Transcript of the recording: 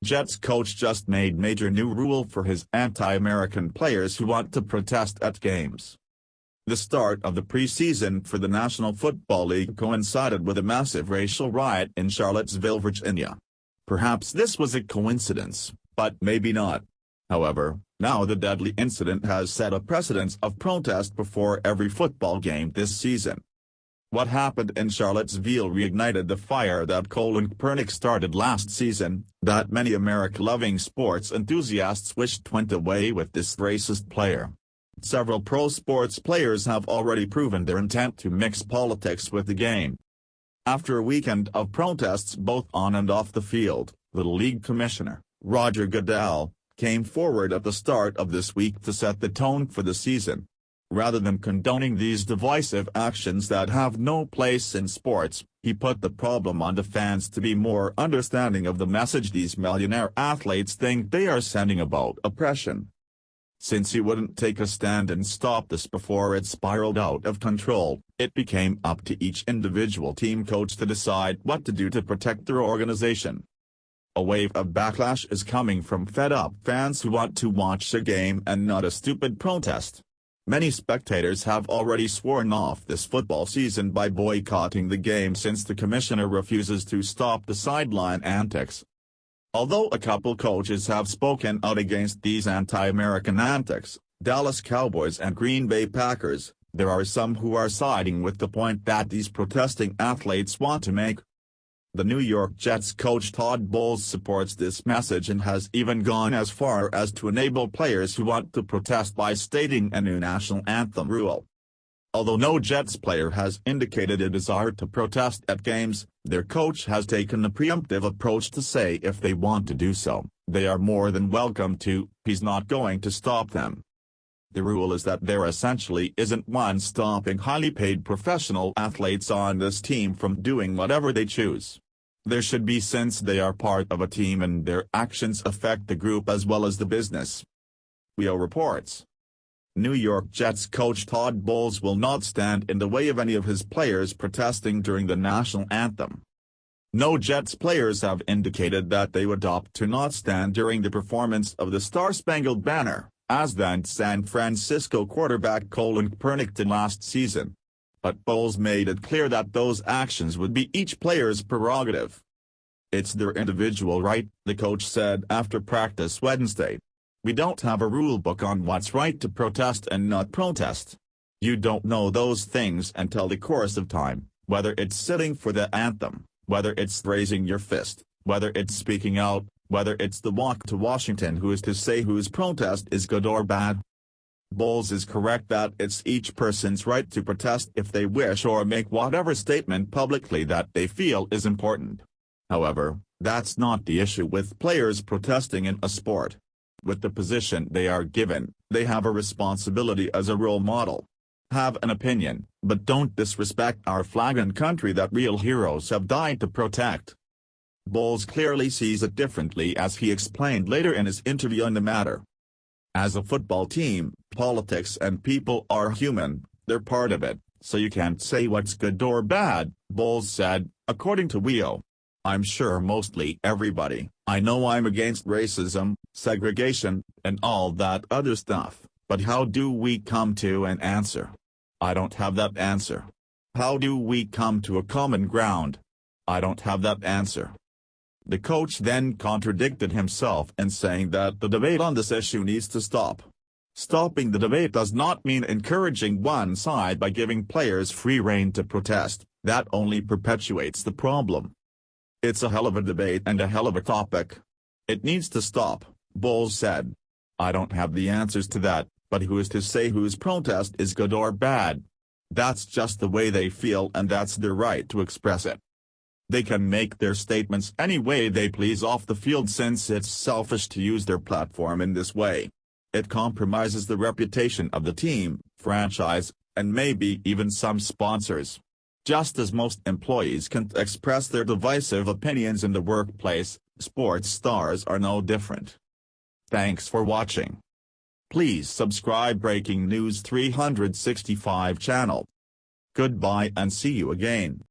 Jets coach just made major new rule for his anti-American players who want to protest at games. The start of the preseason for the National Football League coincided with a massive racial riot in Charlottesville, Virginia. Perhaps this was a coincidence, but maybe not. However, now the deadly incident has set a precedent of protest before every football game this season. What happened in Charlottesville reignited the fire that Colin Kaepernick started last season, that many America-loving sports enthusiasts wished went away with this racist player. Several pro sports players have already proven their intent to mix politics with the game. After a weekend of protests both on and off the field, the league commissioner, Roger Goodell, came forward at the start of this week to set the tone for the season. Rather than condoning these divisive actions that have no place in sports, he put the problem on the fans to be more understanding of the message these millionaire athletes think they are sending about oppression. Since he wouldn't take a stand and stop this before it spiraled out of control, it became up to each individual team coach to decide what to do to protect their organization. A wave of backlash is coming from fed-up fans who want to watch a game and not a stupid protest. Many spectators have already sworn off this football season by boycotting the game since the commissioner refuses to stop the sideline antics. Although a couple coaches have spoken out against these anti-American antics, Dallas Cowboys and Green Bay Packers, there are some who are siding with the point that these protesting athletes want to make. The New York Jets coach Todd Bowles supports this message and has even gone as far as to enable players who want to protest by stating a new national anthem rule. Although no Jets player has indicated a desire to protest at games, their coach has taken a preemptive approach to say if they want to do so, they are more than welcome to. He's not going to stop them. The rule is that there essentially isn't one stopping highly paid professional athletes on this team from doing whatever they choose. There should be, since they are part of a team and their actions affect the group as well as the business. goo.gl reports. New York Jets coach Todd Bowles will not stand in the way of any of his players protesting during the national anthem. No Jets players have indicated that they would opt to not stand during the performance of the Star-Spangled Banner, as then San Francisco quarterback Colin Kaepernick did last season. But Bowles made it clear that those actions would be each player's prerogative. It's their individual right, the coach said after practice Wednesday. We don't have a rule book on what's right to protest and not protest. You don't know those things until the course of time, whether it's sitting for the anthem, whether it's raising your fist, whether it's speaking out, whether it's the walk to Washington. Who is to say whose protest is good or bad? Bowles is correct that it's each person's right to protest if they wish or make whatever statement publicly that they feel is important. However, that's not the issue with players protesting in a sport. With the position they are given, they have a responsibility as a role model. Have an opinion, but don't disrespect our flag and country that real heroes have died to protect. Bowles clearly sees it differently, as he explained later in his interview on the matter. As a football team, politics and people are human, they're part of it, so you can't say what's good or bad, Bowles said, according to goo.gl. I'm sure mostly everybody, I know I'm against racism, segregation, and all that other stuff, but how do we come to an answer? I don't have that answer. How do we come to a common ground? I don't have that answer. The coach then contradicted himself in saying that the debate on this issue needs to stop. Stopping the debate does not mean encouraging one side by giving players free rein to protest, that only perpetuates the problem. It's a hell of a debate and a hell of a topic. It needs to stop, Bowles said. I don't have the answers to that, but who is to say whose protest is good or bad? That's just the way they feel, and that's their right to express it. They can make their statements any way they please off the field, since it's selfish to use their platform in this way. It compromises the reputation of the team, franchise, and maybe even some sponsors. Just as most employees can't express their divisive opinions in the workplace, sports stars are no different. Thanks for watching. Please subscribe Breaking News 365 channel. Goodbye and see you again.